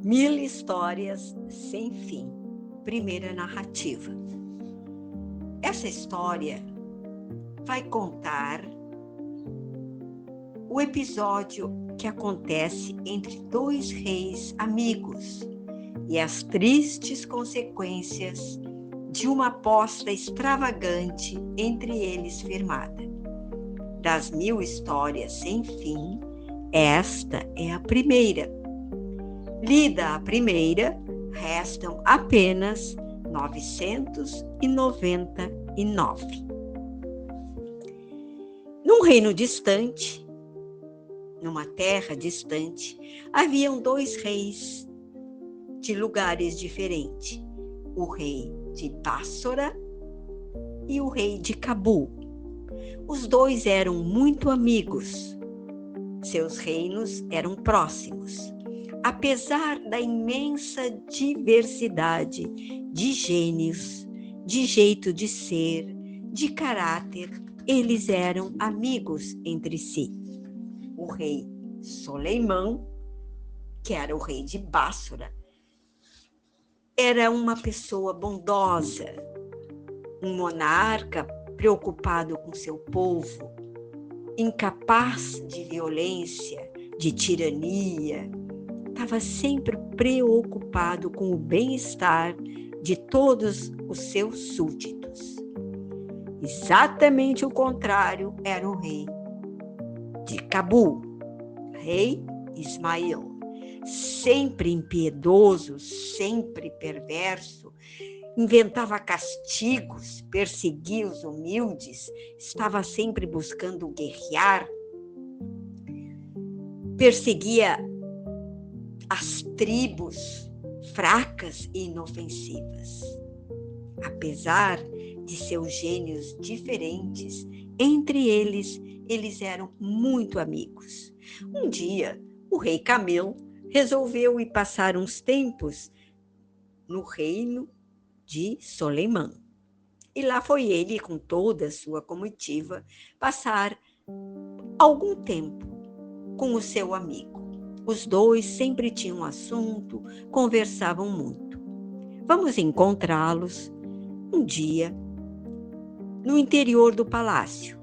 Mil histórias sem fim. Primeira narrativa. Essa história vai contar o episódio que acontece entre dois reis amigos e as tristes consequências de uma aposta extravagante entre eles firmada. Das 1000 histórias sem fim, esta é a primeira. Lida a primeira, restam apenas 999. Num reino distante, numa terra distante, haviam dois reis de lugares diferentes, o rei de Bássora e o rei de Cabul. Os dois eram muito amigos. Seus reinos eram próximos. Apesar da imensa diversidade de gênios, de jeito de ser, de caráter, eles eram amigos entre si. O rei Soleimão, que era o rei de Bássora, era uma pessoa bondosa, um monarca preocupado com seu povo, incapaz de violência, de tirania, estava sempre preocupado com o bem-estar de todos os seus súditos. Exatamente o contrário era o rei de Cabul, rei Ismael, sempre impiedoso, sempre perverso, inventava castigos, perseguia os humildes, estava sempre buscando guerrear, perseguia as tribos fracas e inofensivas. Apesar de seus gênios diferentes, entre eles eram muito amigos. Um dia, o rei Camil resolveu ir passar uns tempos no reino de Soleimã. E lá foi ele, com toda a sua comitiva, passar algum tempo com o seu amigo. Os dois sempre tinham assunto, conversavam muito. Vamos encontrá-los um dia no interior do palácio,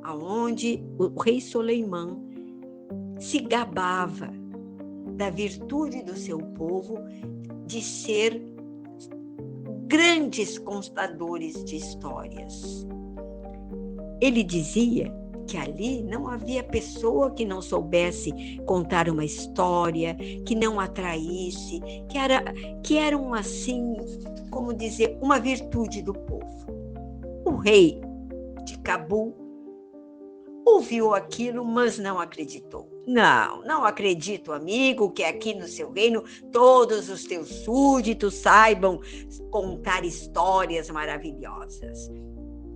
aonde o rei Soleimã se gabava da virtude do seu povo de ser grandes contadores de histórias. Ele dizia que ali não havia pessoa que não soubesse contar uma história, que não atraísse, que eram assim, como dizer, uma virtude do povo. O rei de Cabul ouviu aquilo, mas não acreditou. Não acredito, amigo, que aqui no seu reino todos os teus súditos saibam contar histórias maravilhosas.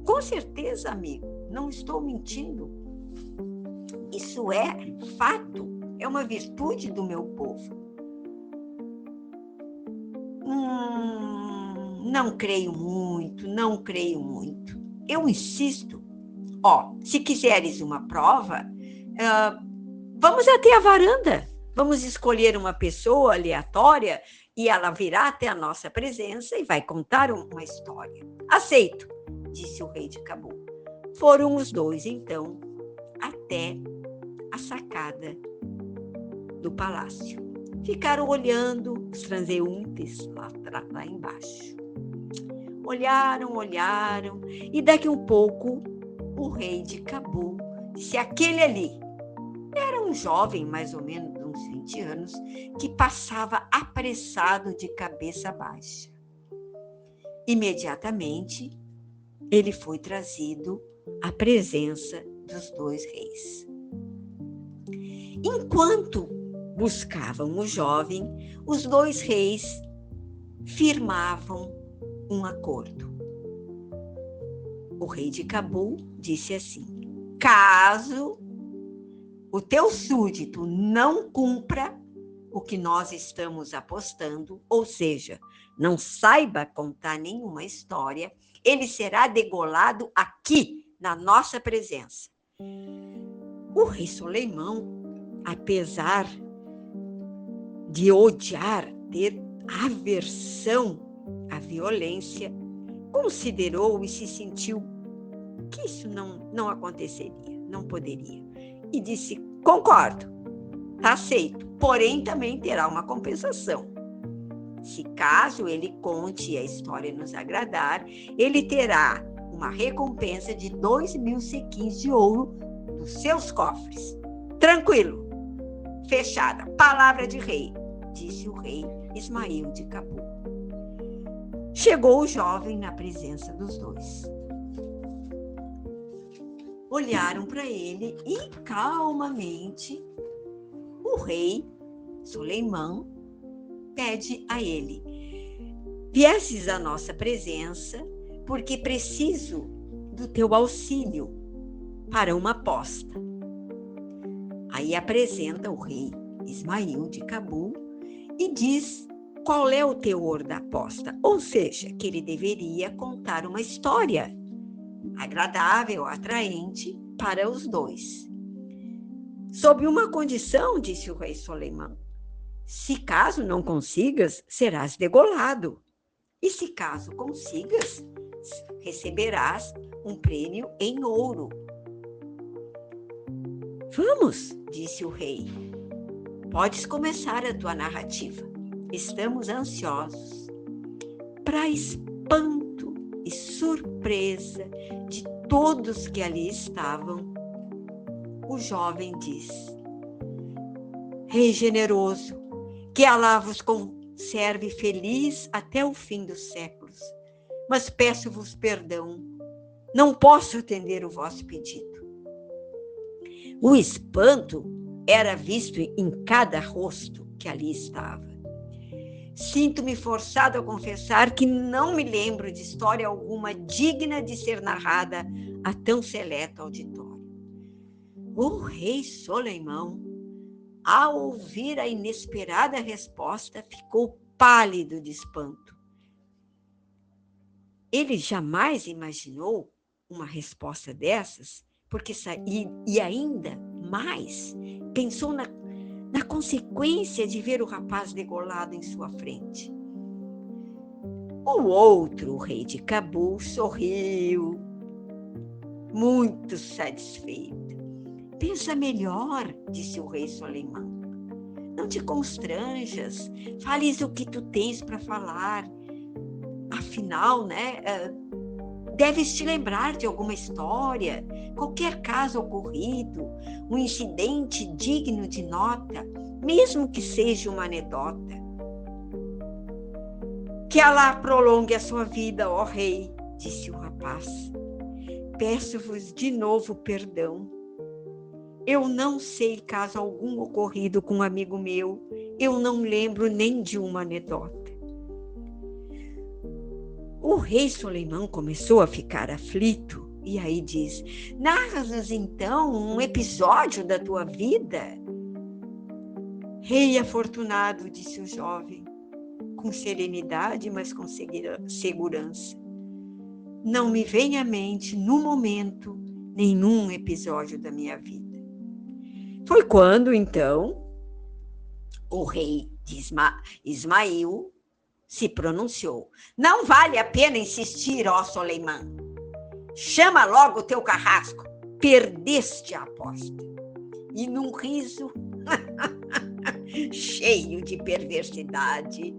Com certeza, amigo, não estou mentindo. Isso é fato, é uma virtude do meu povo. Não creio muito. Eu insisto. Se quiseres uma prova, vamos até a varanda. Vamos escolher uma pessoa aleatória e ela virá até a nossa presença e vai contar uma história. Aceito, disse o rei de Cabul. Foram os dois, então, até a sacada do palácio. Ficaram olhando os transeuntes lá embaixo. Olharam, e daqui um pouco o rei de Cabul disse: aquele ali era um jovem, mais ou menos de uns 20 anos, que passava apressado de cabeça baixa. Imediatamente, ele foi trazido à presença dos dois reis. Enquanto buscavam o jovem, os dois reis firmavam um acordo. O rei de Cabul disse assim: caso o teu súdito não cumpra o que nós estamos apostando, ou seja, não saiba contar nenhuma história, ele será degolado aqui, na nossa presença. O rei Soleimão, apesar de odiar, ter aversão à violência, considerou e se sentiu que isso não aconteceria, não poderia. E disse: concordo, aceito, porém também terá uma compensação. Se caso ele conte e a história nos agradar, ele terá uma recompensa de 2.000 sequins de ouro dos seus cofres. Tranquilo, fechada, palavra de rei, disse o rei Ismael de Cabul. Chegou o jovem na presença dos dois. Olharam para ele e, calmamente, o rei Soleimã pede a ele: viesses à nossa presença porque preciso do teu auxílio para uma aposta. Aí apresenta o rei Ismael de Cabul e diz qual é o teor da aposta, ou seja, que ele deveria contar uma história agradável, atraente para os dois. Sob uma condição, disse o rei Soleimã: se caso não consigas, serás degolado. E se caso consigas, receberás um prêmio em ouro. Vamos, disse o rei. Podes começar a tua narrativa. Estamos ansiosos. Para espanto e surpresa de todos que ali estavam, o jovem disse: Rei generoso, que Alá vos conserve feliz até o fim dos séculos, mas peço-vos perdão, não posso atender o vosso pedido. O espanto era visto em cada rosto que ali estava. Sinto-me forçado a confessar que não me lembro de história alguma digna de ser narrada a tão seleto auditório. O rei Soleimão, ao ouvir a inesperada resposta, ficou pálido de espanto. Ele jamais imaginou uma resposta dessas, e ainda mais pensou na consequência de ver o rapaz degolado em sua frente. O outro, o rei de Cabul, sorriu, muito satisfeito. Pensa melhor, disse o rei Soleimã. Não te constranjas, fales o que tu tens para falar. Afinal, deves te lembrar de alguma história, qualquer caso ocorrido, um incidente digno de nota, mesmo que seja uma anedota. Que Alá prolongue a sua vida, ó rei, disse o rapaz. Peço-vos de novo perdão. Eu não sei caso algum ocorrido com um amigo meu, eu não lembro nem de uma anedota. O rei Soleimã começou a ficar aflito e aí diz: narra-nos então um episódio da tua vida. Rei afortunado, disse o jovem, com serenidade, mas com segurança. Não me vem à mente, no momento, nenhum episódio da minha vida. Foi quando, então, o rei de Ismael se pronunciou. Não vale a pena insistir, ó Soleimã. Chama logo o teu carrasco. Perdeste a aposta. E num riso cheio de perversidade,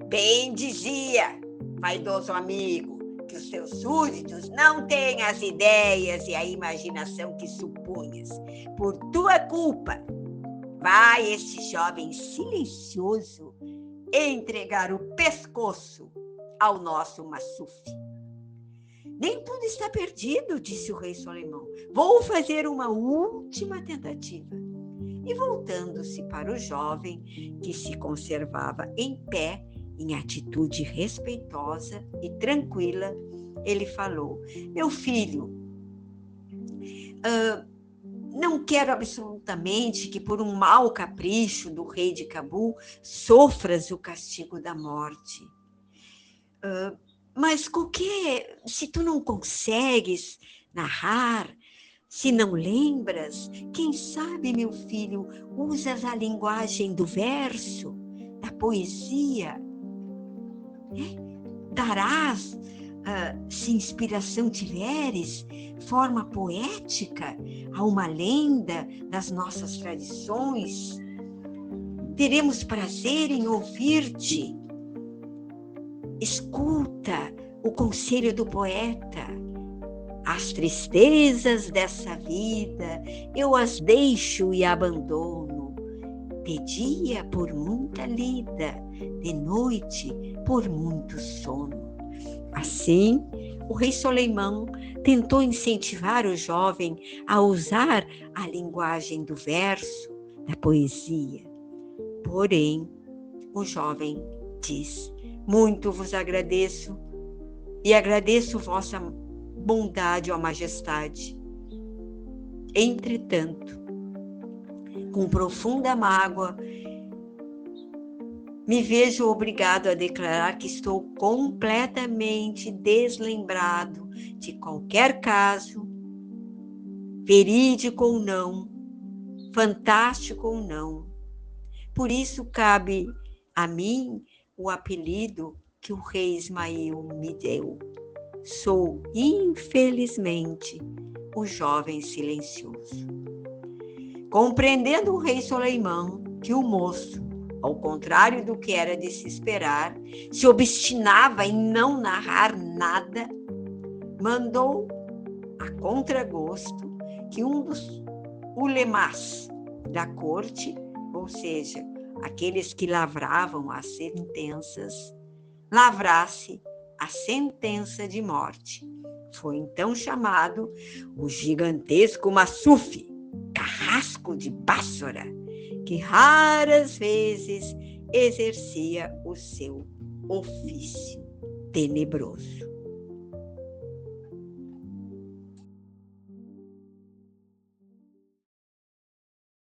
bem dizia, vaidoso amigo, que os teus súditos não têm as ideias e a imaginação que supunhas. Por tua culpa, vai este jovem silencioso entregar o pescoço ao nosso Massuf. Nem tudo está perdido, disse o rei Soleimão. Vou fazer uma última tentativa. E voltando-se para o jovem, que se conservava em pé, em atitude respeitosa e tranquila, ele falou: meu filho, não quero absolutamente que por um mau capricho do rei de Cabul sofras o castigo da morte. Mas se tu não consegues narrar Se não lembras, quem sabe, meu filho, usas a linguagem do verso, da poesia, né? Darás, se inspiração tiveres, forma poética a uma lenda das nossas tradições. Teremos prazer em ouvir-te. Escuta o conselho do poeta. As tristezas dessa vida eu as deixo e abandono. De dia por muita lida, de noite por muito sono. Assim, o rei Soleimão tentou incentivar o jovem a usar a linguagem do verso, da poesia. Porém, o jovem diz: muito vos agradeço e agradeço vossa bondade, ó majestade. Entretanto, com profunda mágoa, me vejo obrigado a declarar que estou completamente deslembrado de qualquer caso, verídico ou não, fantástico ou não. Por isso cabe a mim o apelido que o rei Ismael me deu. Sou, infelizmente, o jovem silencioso. Compreendendo o rei Soleimão que o moço, ao contrário do que era de se esperar, se obstinava em não narrar nada, mandou, a contragosto, que um dos ulemás da corte, ou seja, aqueles que lavravam as sentenças, lavrasse a sentença de morte. Foi então chamado o gigantesco Massuf, carrasco de Bássora, que raras vezes exercia o seu ofício tenebroso.